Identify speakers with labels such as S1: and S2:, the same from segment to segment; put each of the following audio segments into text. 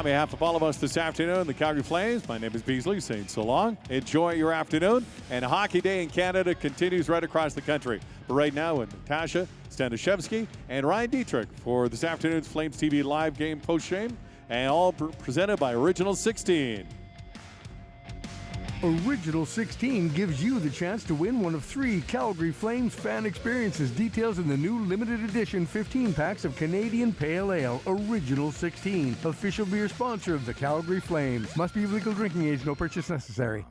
S1: On behalf of all of us this afternoon, the Calgary Flames, my name is Beasley, saying so long. Enjoy your afternoon, and Hockey Day in Canada continues right across the country. But right now, with Natasha, Staniszewski, and Ryan Dittrick for this afternoon's Flames TV live game post-game, and all presented by Original 16.
S2: Original 16 gives you the chance to win one of 3 Calgary Flames fan experiences. Details in the new limited edition 15 packs of Canadian Pale Ale. Original 16, official beer sponsor of the Calgary Flames. Must be of legal drinking age, no purchase necessary.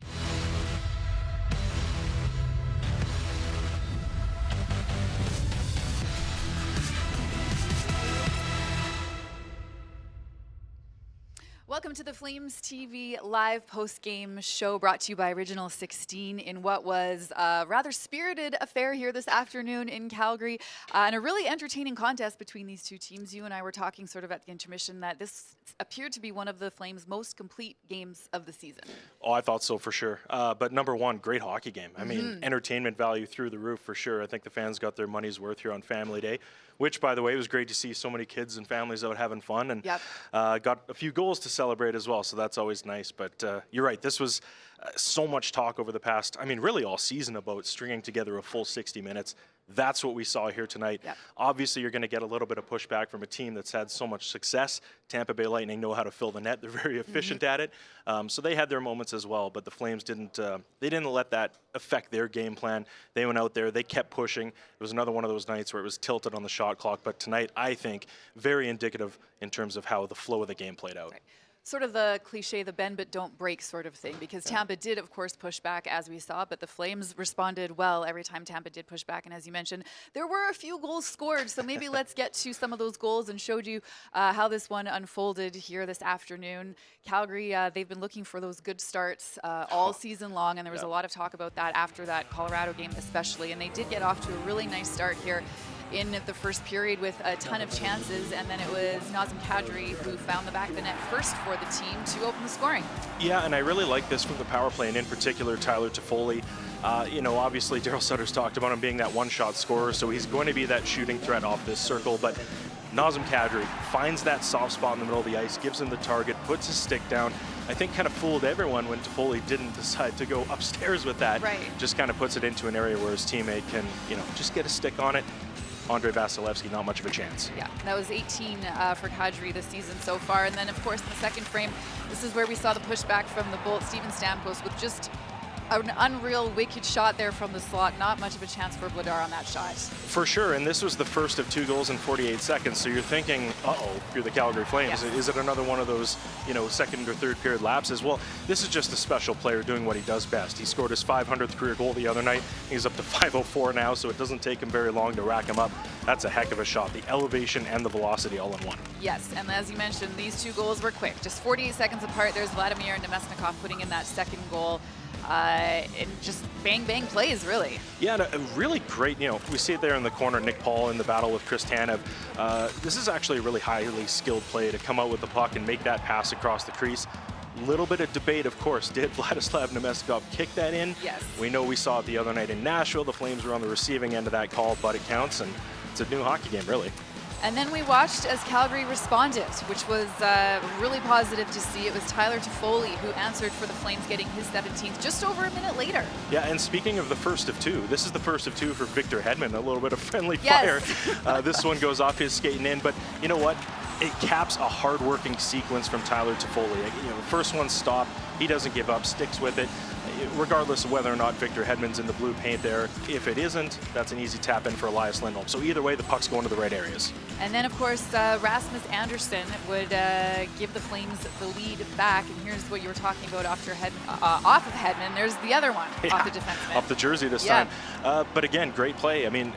S3: Welcome to the Flames TV live post-game show brought to you by Original 16 in what was a rather spirited affair here this afternoon in Calgary, and a really entertaining contest between these two teams. You and I were talking sort of at the intermission that this appeared to be one of the Flames' most complete games of the season.
S4: Oh, I thought so for sure. But number one, great hockey game. I mean, entertainment value through the roof for sure. I think the fans got their money's worth here on Family Day, which, by the way, it was great to see so many kids and families out having fun, and got a few goals to celebrate as well, so that's always nice. But you're right, this was so much talk over the past, I mean, really all season about stringing together a full 60 minutes. That's what we saw here tonight. Obviously, you're going to get a little bit of pushback from a team that's had so much success. Tampa Bay Lightning know how to fill the net. They're very efficient at it. So they had their moments as well, but the Flames didn't let that affect their game plan. They went out there. They kept pushing. It was another one of those nights where it was tilted on the shot clock. But tonight, I think, very indicative in terms of how the flow of the game played out.
S3: Right. Sort of the cliche, the bend but don't break sort of thing, because Tampa did, of course, push back as we saw, but the Flames responded well every time Tampa did push back. And as you mentioned, there were a few goals scored, so maybe let's get to some of those goals and showed you how this one unfolded here this afternoon. Calgary, they've been looking for those good starts all season long, and there was a lot of talk about that after that Colorado game especially, and they did get off to a really nice start here in the first period with a ton of chances, and then it was Nazem Kadri who found the back of the net first for the team to open the scoring.
S4: Yeah, and I really like this from the power play, and in particular Tyler Toffoli. You know, obviously Darryl Sutter's talked about him being that one-shot scorer, so he's going to be that shooting threat off this circle, but Nazem Kadri finds that soft spot in the middle of the ice, gives him the target, puts his stick down. I think kind of fooled everyone when Toffoli didn't decide to go upstairs with that.
S3: Right.
S4: Just kind of puts it into an area where his teammate can, you know, just get a stick on it. Andre Vasilevsky, not much of a chance. Yeah,
S3: that was 18 for Kadri this season so far. And then, of course, in the second frame, this is where we saw the pushback from the Bolt, Steven Stamkos, with just an unreal wicked shot there from the slot. Not much of a chance for Vladar on that shot.
S4: For sure, and this was the first of 2 goals in 48 seconds, so you're thinking, uh-oh, you're the Calgary Flames. Is it another one of those, you know, second or third period lapses? Well, this is just a special player doing what he does best. He scored his 500th career goal the other night. He's up to 504 now, so it doesn't take him very long to rack him up. That's a heck of a shot. The elevation and the velocity all in one.
S3: Yes, and as you mentioned, these 2 goals were quick. Just 48 seconds apart, there's Vladimir Nemesnikov putting in that second goal. And just bang plays, really. Yeah,
S4: and a really great, you know, we see it there in the corner, Nick Paul in the battle with Chris Tanev. This is actually a really highly skilled play to come out with the puck and make that pass across the crease. Little bit of debate, of course. Did Vladislav Nemesnikov kick that in?
S3: Yes.
S4: We know we saw it the other night in Nashville. The Flames were on the receiving end of that call, but it counts, and it's a new hockey game, really.
S3: And then we watched as Calgary responded, which was really positive to see. It was Tyler Toffoli who answered for the Flames, getting his 17th just over a minute later.
S4: Yeah, and speaking of the first of 2, this is the first of 2 for Victor Hedman. A little bit of friendly fire. This one goes off his skating in, but you know what? It caps a hard-working sequence from Tyler Toffoli. You know, the first one stopped. He doesn't give up, sticks with it, regardless of whether or not Victor Hedman's in the blue paint there. If it isn't, that's an easy tap in for Elias Lindholm. So either way, the puck's going to the right areas.
S3: And then, of course, Rasmus Andersson would give the Flames the lead back. And here's what you were talking about after off of Hedman. There's the other one off the defenseman.
S4: Off the jersey this time. But again, great play. I mean,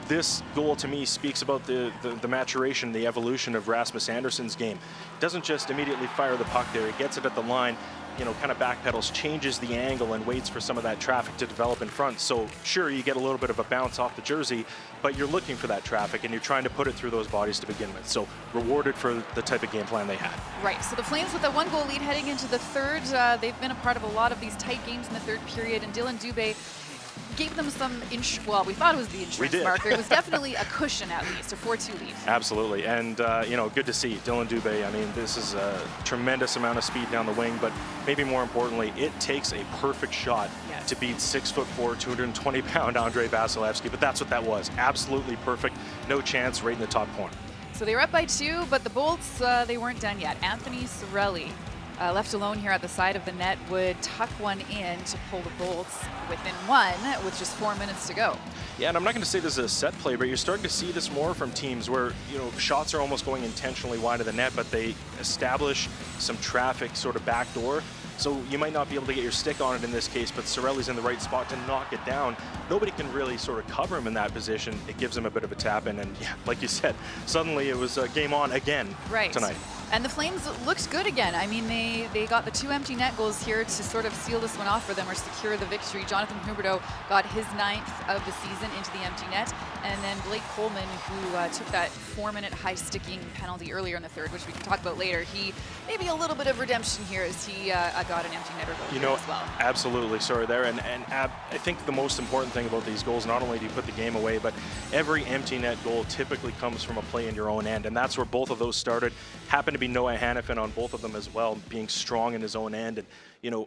S4: this goal to me speaks about the maturation, the evolution of Rasmus Andersson's game. Doesn't just immediately fire the puck there. He gets it at the line, you know, kind of backpedals, changes the angle, and waits for some of that traffic to develop in front. So sure, you get a little bit of a bounce off the jersey, but you're looking for that traffic and you're trying to put it through those bodies to begin with. So rewarded for the type of game plan they had.
S3: Right, so the Flames with a 1-goal lead heading into the third. They've been a part of a lot of these tight games in the third period, and Dylan Dubé gave them some well, we thought it was the insurance marker. It was definitely a cushion at least, a 4-2 lead.
S4: Absolutely, and good to see Dylan Dubé. I mean, this is a tremendous amount of speed down the wing, but maybe more importantly, it takes a perfect shot to beat 6'4", 220-pound Andrei Vasilevsky. But that's what that was. Absolutely perfect. No chance, right in the top corner.
S3: So they were up by 2, but the Bolts, they weren't done yet. Anthony Cirelli, left alone here at the side of the net, would tuck one in to pull the Bolts within 1 with just 4 minutes to go.
S4: Yeah, and I'm not going to say this is a set play, but you're starting to see this more from teams where, shots are almost going intentionally wide of the net, but they establish some traffic sort of backdoor. So you might not be able to get your stick on it in this case, but Cirelli's in the right spot to knock it down. Nobody can really sort of cover him in that position. It gives him a bit of a tap in, and yeah, like you said, suddenly it was game on again tonight.
S3: And the Flames looked good again. I mean, they got the 2 empty net goals here to sort of seal this one off for them or secure the victory. Jonathan Huberdeau got his 9th of the season into the empty net. And then Blake Coleman, who took that 4-minute high-sticking penalty earlier in the third, which we can talk about later, he maybe a little bit of redemption here as he got an empty netter goal as well.
S4: Absolutely, sorry there. And I think the most important thing about these goals, not only do you put the game away, but every empty net goal typically comes from a play in your own end. And that's where both of those started. Happened to be Noah Hannafin on both of them as well, being strong in his own end and,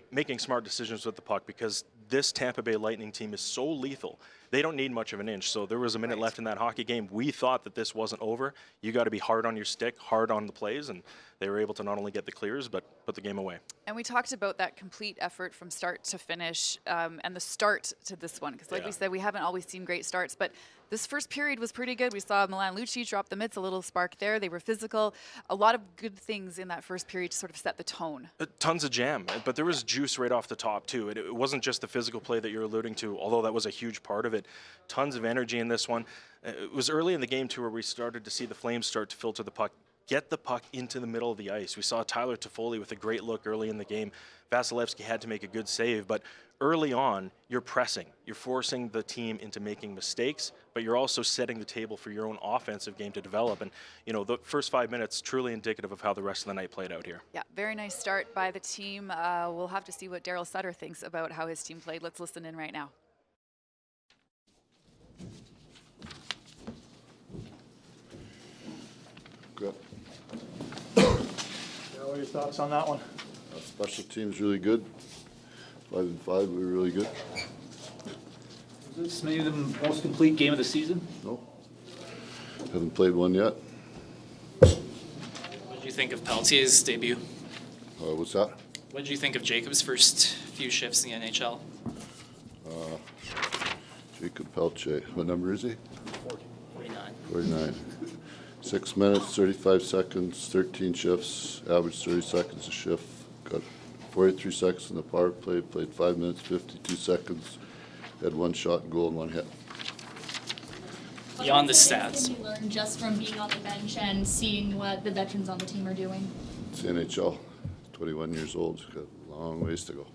S4: making smart decisions with the puck, because this Tampa Bay Lightning team is so lethal. They don't need much of an inch. So there was a minute left in that hockey game. We thought that this wasn't over. You got to be hard on your stick, hard on the plays, and they were able to not only get the clears, but put the game away.
S3: And we talked about that complete effort from start to finish and the start to this one. Because like we said, we haven't always seen great starts, but this first period was pretty good. We saw Milan Lucic drop the mitts, a little spark there. They were physical. A lot of good things in that first period to sort of set the tone.
S4: Tons of jam, but there was juice right off the top, too. It wasn't just the physical play that you're alluding to, although that was a huge part of it. Tons of energy in this one. It was early in the game, too, where we started to see the Flames start to filter the puck, get the puck into the middle of the ice. We saw Tyler Toffoli with a great look early in the game. Vasilevsky had to make a good save, but early on, you're pressing. You're forcing the team into making mistakes, but you're also setting the table for your own offensive game to develop. And, the first 5 minutes, truly indicative of how the rest of the night played out here.
S3: Yeah, very nice start by the team. We'll have to see what Darryl Sutter thinks about how his team played. Let's listen in right now.
S5: Good.
S6: What are your thoughts on that one?
S5: Special teams really good. 5-5, we were really good.
S6: Is this maybe the most complete game of the season?
S5: No. Haven't played one yet.
S7: What did you think of Pelletier's debut?
S5: What's that?
S7: What did you think of Jacob's first few shifts in the NHL?
S5: Jacob Pelletier. What number is he?
S7: 49.
S5: 49. 6 minutes, 35 seconds, 13 shifts, average 30 seconds a shift. Got 43 seconds in the power play, played 5 minutes, 52 seconds, had 1 shot and goal and 1 hit.
S7: Beyond the stats.
S8: Can you learn just from being on the bench and seeing what the veterans on the team are doing?
S5: It's the NHL, 21 years old, got a long ways to go.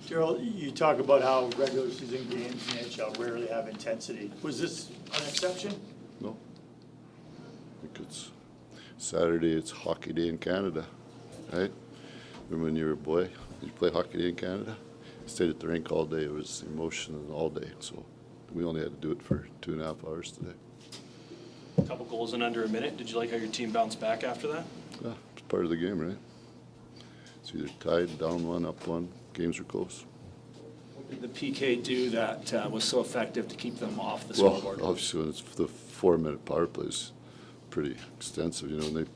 S6: Darryl, you talk about how regular season games in the NHL rarely have intensity. Was this an exception?
S5: No. I think it's Saturday, it's hockey day in Canada, right? Remember when you were a boy, did you play hockey day in Canada? You stayed at the rink all day, it was emotion all day, so we only had to do it for 2.5 hours today.
S9: A couple goals in under a minute. Did you like how your team bounced back after that?
S5: Yeah, it's part of the game, right? It's either tied, down 1, up 1, games are close.
S6: What did the PK do that was so effective to keep them off the
S5: Well,
S6: scoreboard?
S5: obviously, when it's the 4-minute power play is pretty extensive. And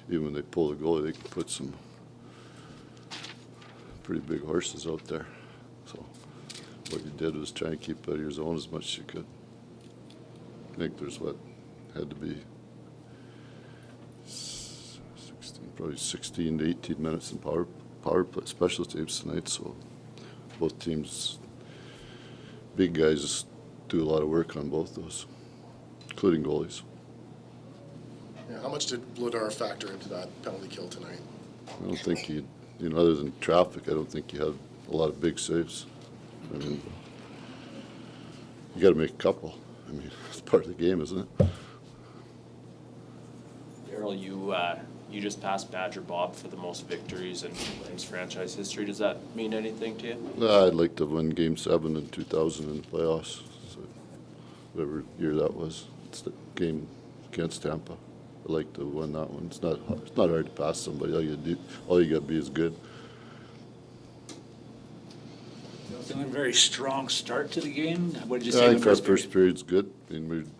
S5: even when they pull the goalie, they can put some pretty big horses out there. So what you did was try and keep out of your zone as much as you could. I think there's had to be 16 to 18 minutes in power play special teams tonight. So both teams, big guys, do a lot of work on both those, including goalies.
S10: Yeah, how much did Vladar factor into that penalty kill tonight?
S5: I don't think other than traffic, I don't think you had a lot of big saves. I mean, you got to make a couple. I mean, it's part of the game, isn't it?
S9: Darryl, you
S11: You just passed Badger Bob for the most victories in Flames franchise history. Does that mean anything to you?
S5: I'd like to win Game 7 in 2000 in the playoffs, so whatever year that was. It's the game against Tampa. I'd like to win that one. It's not hard to pass somebody. All you got to be is good.
S12: It's been a very strong start to the game. What did you
S5: I
S12: say in
S5: think
S12: the
S5: our
S12: first
S5: first
S12: period?
S5: period's good. I mean,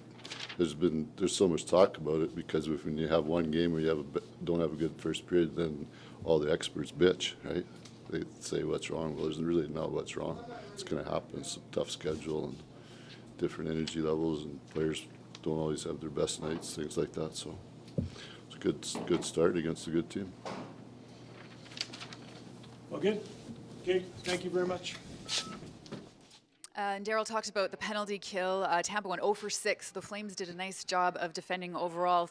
S5: there's so much talk about it because when you have one game where you don't have a good first period, then all the experts bitch, right? They say what's wrong. Well, there's really not what's wrong. It's going to happen. It's a tough schedule and different energy levels, and players don't always have their best nights, things like that. So it's a good start against a good team.
S9: Well, good. Okay, thank you very much.
S3: And Darryl talked about the penalty kill. Tampa went 0 for 6. The Flames did a nice job of defending overall.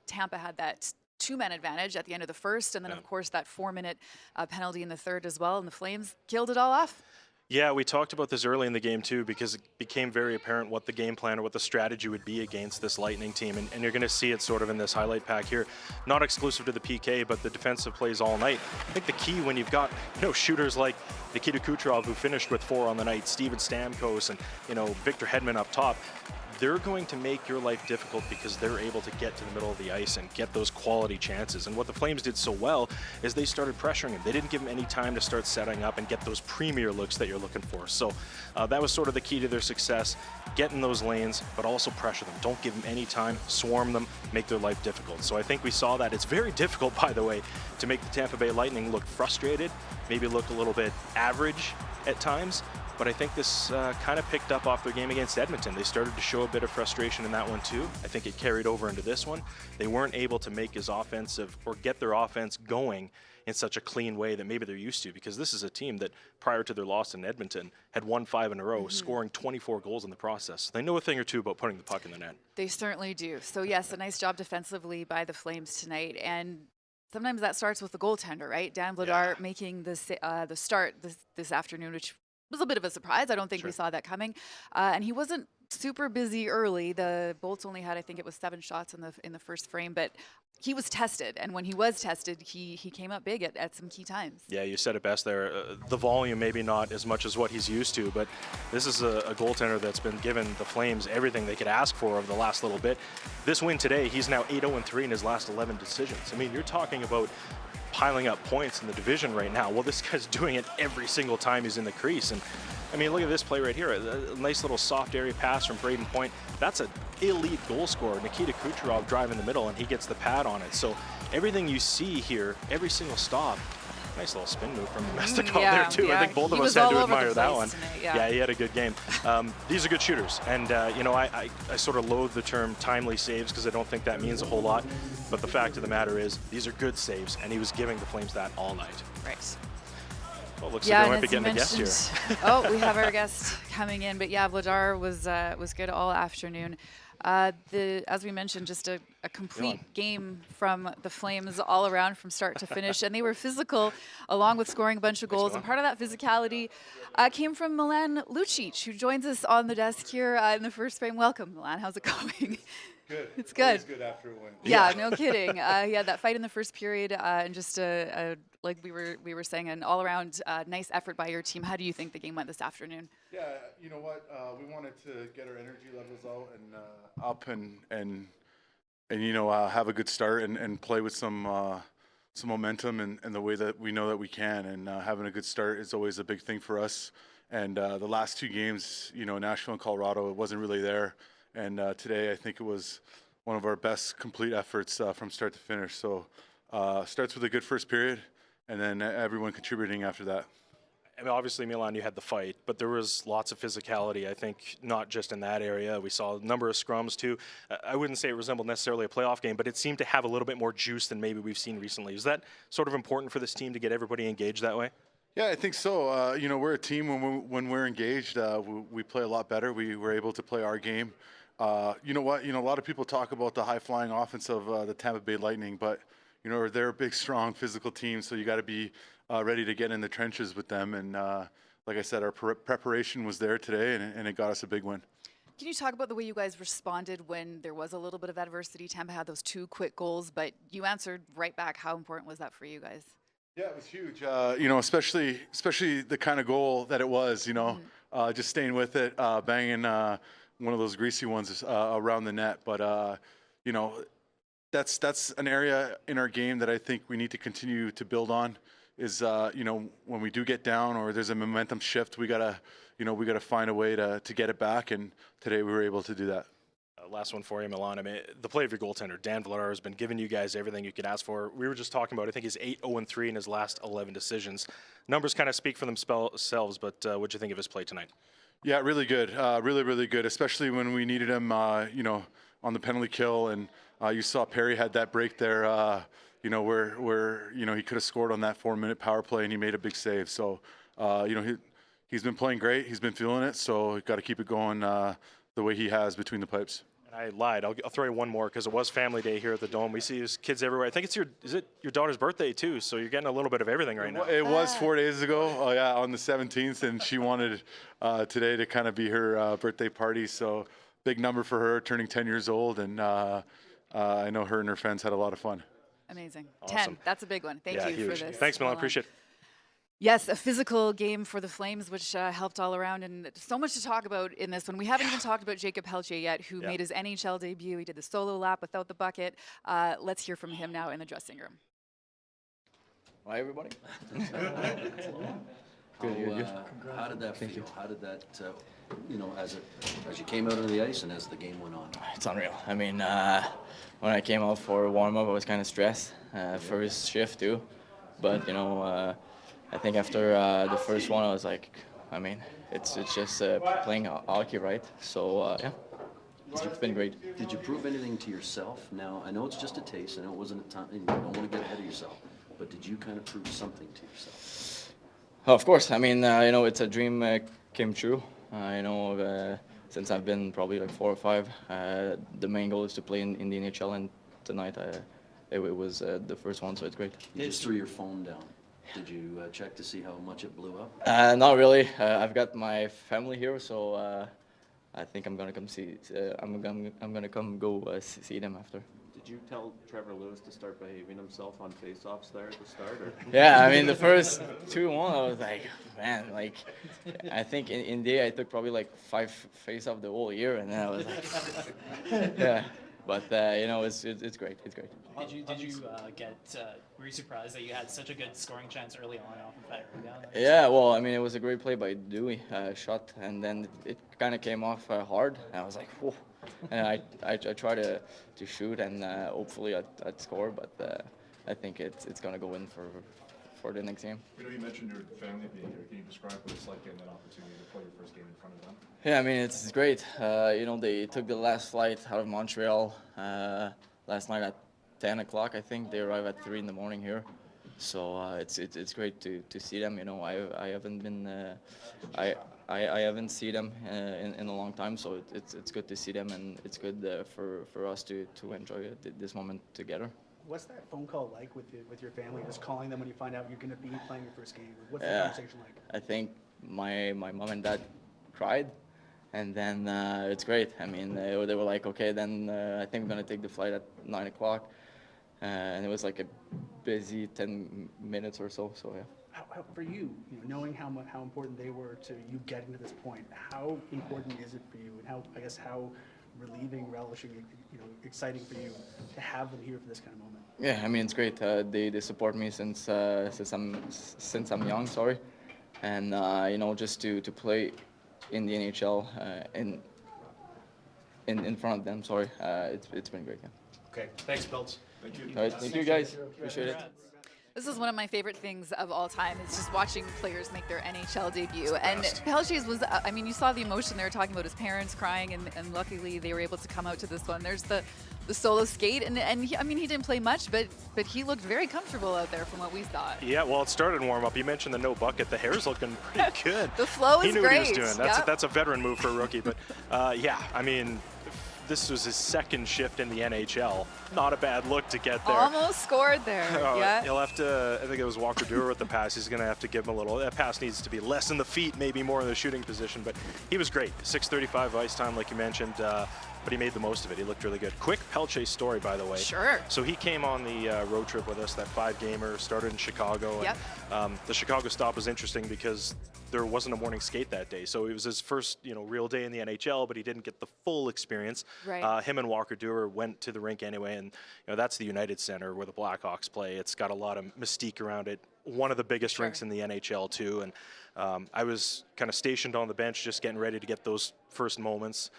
S3: Tampa had that 2-man advantage at the end of the first, and then, of course, that 4-minute penalty in the third as well, and the Flames killed it all off.
S4: Yeah, we talked about this early in the game too, because it became very apparent what the game plan or what the strategy would be against this Lightning team, and you're going to see it sort of in this highlight pack here, not exclusive to the PK, but the defensive plays all night. I think the key when you've got shooters like Nikita Kucherov, who finished with 4 on the night, Steven Stamkos, and Victor Hedman up top, they're going to make your life difficult because they're able to get to the middle of the ice and get those quality chances. And what the Flames did so well is they started pressuring him. They didn't give him any time to start setting up and get those premier looks that you're looking for. So that was sort of the key to their success, get in those lanes, but also pressure them. Don't give them any time, swarm them, make their life difficult. So I think we saw that. It's very difficult, by the way, to make the Tampa Bay Lightning look frustrated, maybe look a little bit average at times. But I think this kind of picked up off their game against Edmonton. They started to show a bit of frustration in that one too. I think it carried over into this one. They weren't able to make his offensive or get their offense going in such a clean way that maybe they're used to, because this is a team that prior to their loss in Edmonton had won 5 in a row, scoring 24 goals in the process. They know a thing or two about putting the puck in the net.
S3: They certainly do. So yes, a nice job defensively by the Flames tonight, and sometimes that starts with the goaltender, right? Dan Vladar making the start this afternoon, which was a bit of a surprise. I don't think we saw that coming, and he wasn't super busy early. The Bolts only had, I think it was 7 shots in the first frame, but he was tested, and when he was tested, he came up big at some key times.
S4: Yeah, you said it best there. The volume maybe not as much as what he's used to, but this is a goaltender that's been given the Flames everything they could ask for over the last little bit. This win today, he's now 8-0-3 in his last 11 decisions. I mean, you're talking about piling up points in the division right now. Well, this guy's doing it every single time he's in the crease. And I mean, look at this play right here. A nice little soft area pass from Braden Point. That's an elite goal scorer. Nikita Kucherov driving the middle, and he gets the pad on it. So everything you see here, every single stop, nice little spin move from Mestikov there too. I think both of us had to admire that one. Yeah, he had a good game. These are good shooters, and I sort of loathe the term timely saves because I don't think that means a whole lot. But the fact of the matter is, these are good saves, and he was giving the Flames that all night.
S3: Right.
S4: Well, looks like we might be getting a guest here.
S3: Oh, we have our guest coming in, but yeah, Vladar was good all afternoon. As we mentioned, just a complete game from the Flames all around from start to finish, and they were physical along with scoring a bunch of goals, and part of that physicality came from Milan Lucic, who joins us on the desk here in the first frame. Welcome, Milan. How's it going?
S13: Good.
S3: It's good.
S13: It's good after a win.
S3: Yeah, no kidding. He had that fight in the first period, and just like we were saying, an all-around nice effort by your team. How do you think the game went this afternoon?
S13: Yeah, you know what? We wanted to get our energy levels out and up and have a good start and play with some momentum and the way that we know that we can. And having a good start is always a big thing for us. And the last 2 games, Nashville and Colorado, it wasn't really there. And today, I think it was one of our best complete efforts from start to finish. So starts with a good first period, and then everyone contributing after that.
S4: I mean, obviously, Milan, you had the fight, but there was lots of physicality, I think, not just in that area. We saw a number of scrums, too. I wouldn't say it resembled necessarily a playoff game, but it seemed to have a little bit more juice than maybe we've seen recently. Is that sort of important for this team to get everybody engaged that way?
S13: Yeah, I think so. We're a team when we're engaged, we play a lot better. We're able to play our game. You know what? A lot of people talk about the high-flying offense of the Tampa Bay Lightning, but they're a big, strong, physical team. So you got to be ready to get in the trenches with them. And like I said, our preparation was there today, and it got us a big win.
S3: Can you talk about the way you guys responded when there was a little bit of adversity? Tampa had those 2 quick goals, but you answered right back. How important was that for you guys?
S13: Yeah, it was huge. You know, especially the kind of goal that it was. You know, just staying with it, banging one of those greasy ones around the net. But you know, that's an area in our game that I think we need to continue to build on. Is you know, when we do get down or there's a momentum shift, we gotta find a way to get it back. And today we were able to do that.
S4: Last one for you, Milan. I mean, the play of your goaltender, Dan Vladar, has been giving you guys everything you could ask for. We were just talking about, I think he's 8-0-3 in his last 11 decisions. Numbers kind of speak for themselves, but what'd you think of his play tonight?
S13: Yeah, really good. Really good, especially when we needed him, you know, on the penalty kill. And you saw Perry had that break there, you know, where you know, he could have scored on that 4-minute power play, and he made a big save. So, you know, he's been playing great. He's been feeling it. So we've got to keep it going the way he has between the pipes.
S4: I lied. I'll throw you one more because it was family day here at the Dome. We see his kids everywhere. I think is it your daughter's birthday too? So you're getting a little bit of everything right now.
S13: It was 4 days ago. Oh yeah, on the 17th, and she wanted today to kind of be her birthday party. So big number for her, turning 10 years old, and I know her and her friends had a lot of fun.
S3: Amazing.
S4: Awesome.
S3: 10. That's a big one. Thank you
S4: huge.
S3: for this.
S4: Thanks, Milan. Appreciate it.
S3: Yes, a physical game for the Flames, which helped all around, and so much to talk about in this one. We haven't even talked about Jacob Pelletier yet, who made his NHL debut. He did the solo lap without the bucket. Let's hear from him now in the dressing room.
S14: Hi, everybody. How did that feel? How did that, you know, as you came out on the ice and as the game went on?
S7: It's unreal. I mean, when I came out for warm-up, I was kind of stressed. First shift, too. But, you know, I think after the first one, I was like, I mean, it's just playing hockey, right? So, yeah, it's been great.
S14: Did you prove anything to yourself? Now, I know it's just a taste. I know it wasn't a time. You don't want to get ahead of yourself. But did you kind of prove something to yourself?
S7: Oh, of course. I mean, you know, it's a dream came true. You know, since I've been probably like 4 or 5, the main goal is to play in the NHL, and tonight it was the first one, so it's great.
S14: You just threw your phone down. Did you check to see how much it blew up?
S7: Not really. I've got my family here, so I think I'm gonna come see. I'm gonna come go see them after.
S11: Did you tell Trevor Lewis to start behaving himself on face-offs there at the start? Or?
S7: Yeah, I mean the first 2-1, I was like, man, like I think in day I took probably like 5 face-off the whole year, and then I was like, yeah. But you know, it's great. It's great.
S15: Did you were you surprised that you had such a good scoring chance early on off of that rebound?
S7: Yeah, well, I mean, it was a great play by Dewey, shot, and then it kind of came off hard, and I was like, whoa. And I tried to shoot, and hopefully I'd score, but I think it's gonna go in for the next game.
S16: You know, you mentioned your family being here. Can you describe what it's like getting that opportunity to play your first game in front of them?
S7: Yeah, I mean, it's great. You know, they took the last flight out of Montreal last night at 10 o'clock, I think. They arrived at 3 in the morning here. So it's great to see them. You know, I haven't been I haven't seen them in a long time, so it's good to see them, and it's good for us to enjoy this moment together.
S15: What's that phone call like with your family? Just calling them when you find out you're going to be playing your first game. What's the conversation like?
S7: I think my mom and dad cried, and then it's great. I mean, they were like, okay, then I think we're gonna take the flight at 9 o'clock, and it was like a busy 10 minutes or so. So yeah.
S15: How, for you, knowing how important they were to you getting to this point, how important is it for you, and how relieving, relishing, exciting for you to have them here for this kind of moment?
S7: Yeah, I mean, it's great. They support me since I'm young. Sorry, and just to play in the NHL in front of them. Sorry, it's been great. Yeah.
S15: Okay, thanks, Peltz.
S16: Thank you.
S7: All right, thank you guys. Appreciate it.
S3: This is one of my favorite things of all time. It's just watching players make their NHL debut. And Pelletier's was, I mean, you saw the emotion. They were talking about his parents crying, and luckily they were able to come out to this one. There's the solo skate, and he, I mean, he didn't play much, but he looked very comfortable out there from what we saw.
S4: Yeah, well, it started in warm-up. You mentioned the no bucket. The hair's looking pretty good.
S3: The flow is great.
S4: He knew what he was doing. That's a veteran move for a rookie. But, yeah, I mean, this was his second shift in the NHL. Not a bad look to get there.
S3: Almost scored there. Yeah.
S4: He'll have to, I think it was Walker Duehr with the pass. He's going to have to give him a little. That pass needs to be less in the feet, maybe more in the shooting position. But he was great. 6:35 ice time, like you mentioned. But he made the most of it. He looked really good. Quick Pelletier story, by the way.
S3: Sure.
S4: So he came on the road trip with us, that 5-gamer, started in Chicago.
S3: Yep.
S4: And, the Chicago stop was interesting because there wasn't a morning skate that day. So it was his first, real day in the NHL, but he didn't get the full experience.
S3: Right.
S4: Him and Walker Duehr went to the rink anyway, and that's the United Center where the Blackhawks play. It's got a lot of mystique around it. One of the biggest rinks in the NHL too. And I was kind of stationed on the bench, just getting ready to get those first moments.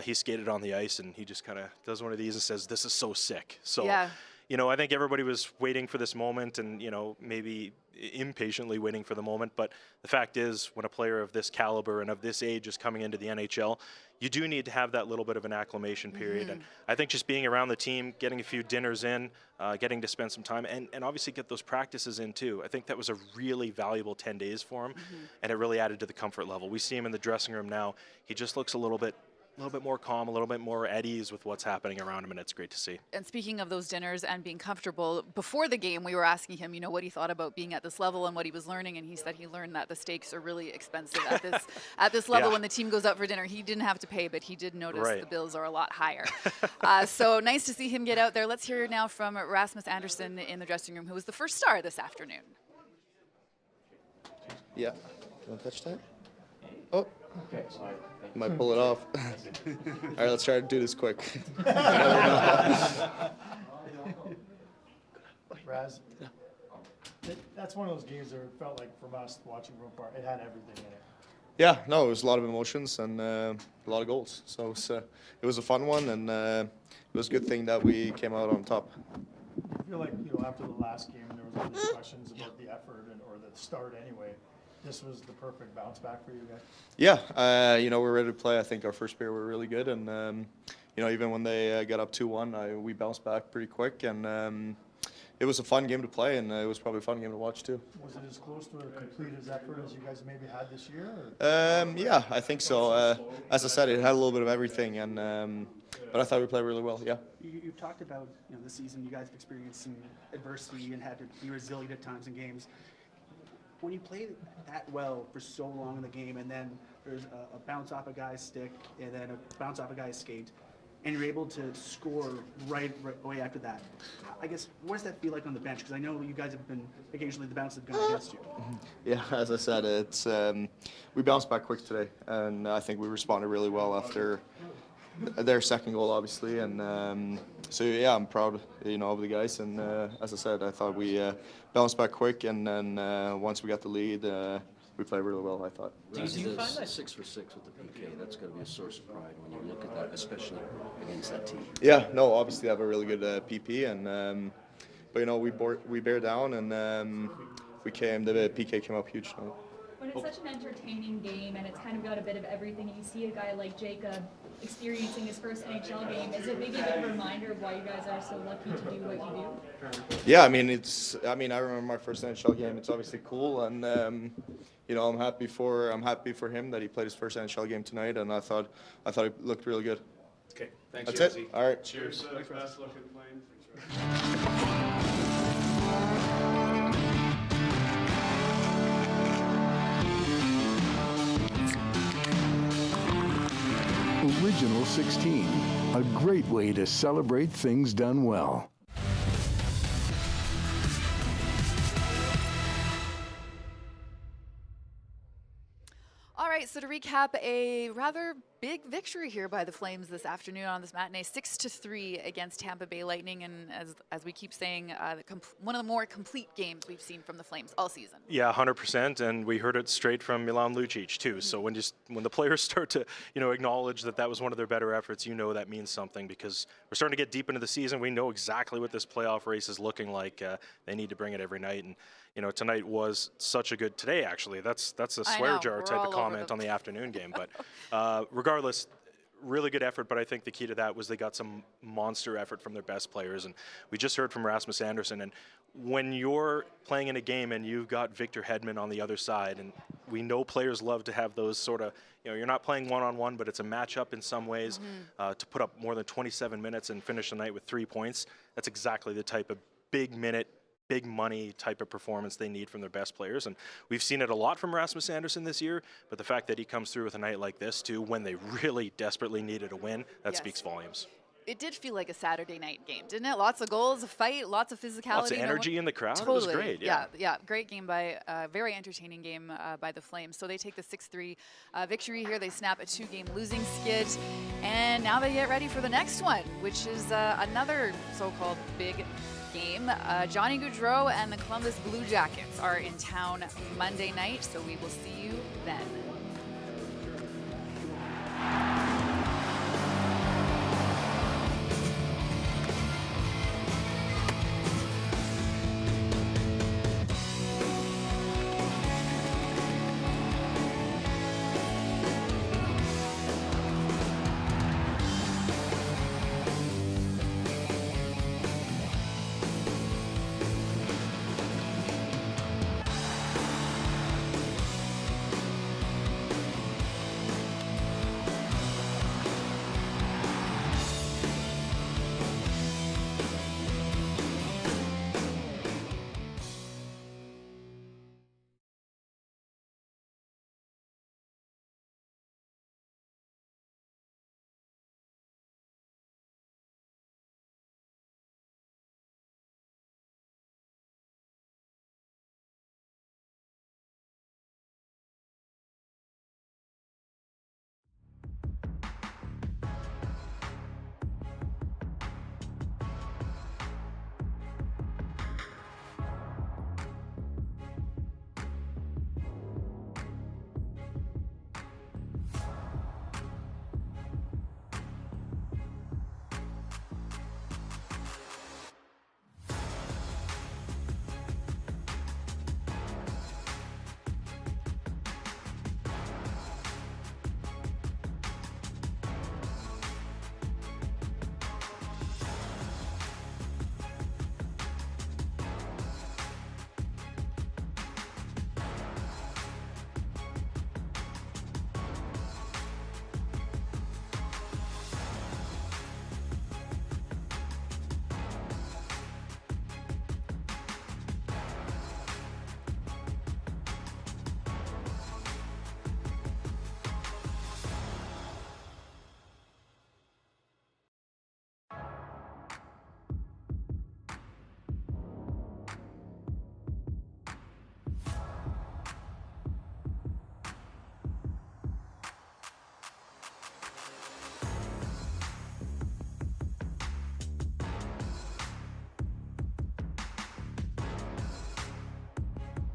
S4: He skated on the ice, and he just kind of does one of these and says, "This is so sick." So,
S3: yeah.
S4: I think everybody was waiting for this moment and, maybe impatiently waiting for the moment. But the fact is, when a player of this caliber and of this age is coming into the NHL, you do need to have that little bit of an acclimation period. And I think just being around the team, getting a few dinners in, getting to spend some time, and obviously get those practices in too. I think that was a really valuable 10 days for him, and it really added to the comfort level. We see him in the dressing room now. He just looks a little bit more calm, a little bit more at ease with what's happening around him, and it's great to see.
S3: And speaking of those dinners and being comfortable, before the game, we were asking him, what he thought about being at this level and what he was learning, and he said he learned that the steaks are really expensive at this level. When the team goes out for dinner. He didn't have to pay, but he did notice the bills are a lot higher. So nice to see him get out there. Let's hear now from Rasmus Andersson in the dressing room, who was the first star this afternoon.
S17: Yeah. You want to touch that? Oh. Okay. Might pull it off. All right, let's try to do this quick.
S6: Raz, that's one of those games that felt like, from us watching Rope Bar, it had everything in it.
S17: Yeah, no, it was a lot of emotions and a lot of goals. So it was a fun one, and it was a good thing that we came out on top.
S6: I feel like, after the last game, there was all these questions about the effort or the start anyway. This was the perfect bounce back for you guys?
S17: Yeah, we're ready to play. I think our first period were really good, and even when they got up 2-1, we bounced back pretty quick, and it was a fun game to play, and it was probably a fun game to watch too.
S6: Was it as close to a complete as effort as you guys maybe had this year?
S17: Yeah, I think so. As I said, it had a little bit of everything, and but I thought we played really well. Yeah.
S15: You've talked about this season. You guys have experienced some adversity and had to be resilient at times in games. When you play that well for so long in the game, and then there's a bounce off a guy's stick, and then a bounce off a guy's skate, and you're able to score right away after that, I guess, what does that feel like on the bench? Because I know you guys have been, occasionally the bounces have gone against you.
S17: Yeah, as I said, it's we bounced back quick today, and I think we responded really well after their second goal, obviously, and so yeah, I'm proud, of the guys, and as I said, I thought we bounced back quick, and then once we got the lead, we played really well, I thought.
S14: Do you find that 6 for 6 with the PK? That's got to be a source of pride when you look at that, especially against that team.
S17: Yeah, no, obviously they have a really good PP, and but we bear down, and the PK came up huge.
S8: When it's such an entertaining game and it's kind of got a bit of everything, and you see a guy like Jacob experiencing his first NHL game, is it maybe a bit of a reminder of why you guys are so lucky to do what you do?
S17: Yeah, I remember my first NHL game. It's obviously cool, and I'm happy for him that he played his first NHL game tonight, and I thought he looked really good.
S9: Okay, thanks.
S17: That's it. All right.
S9: Cheers. Best luck in playing.
S2: Original 16, a great way to celebrate things done well.
S3: All right, so to recap, a rather big victory here by the Flames this afternoon on this matinee, 6-3 against Tampa Bay Lightning, and as we keep saying, one of the more complete games we've seen from the Flames all season.
S4: Yeah, 100%, and we heard it straight from Milan Lucic too. So when the players start to acknowledge that was one of their better efforts, that means something, because we're starting to get deep into the season. We know exactly what this playoff race is looking like. They need to bring it every night, and tonight was such a good today. Actually, that's a swear jar type of comment on the afternoon game, but regardless, really good effort, but I think the key to that was they got some monster effort from their best players, and we just heard from Rasmus Andersson, and when you're playing in a game and you've got Victor Hedman on the other side, and we know players love to have those sort of, you're not playing one-on-one, but it's a matchup in some ways. To put up more than 27 minutes and finish the night with 3 points, that's exactly the type of big minute, big money type of performance they need from their best players. And we've seen it a lot from Rasmus Andersson this year, but the fact that he comes through with a night like this too, when they really desperately needed a win, that speaks volumes.
S3: It did feel like a Saturday night game, didn't it? Lots of goals, a fight, lots of physicality.
S4: Lots of energy in the crowd.
S3: Totally.
S4: It was great.
S3: Yeah. Great game very entertaining game by the Flames. So they take the 6-3 victory here. They snap a 2-game losing skid. And now they get ready for the next one, which is another so-called big game. Johnny Gaudreau and the Columbus Blue Jackets are in town Monday night, so we will see you then.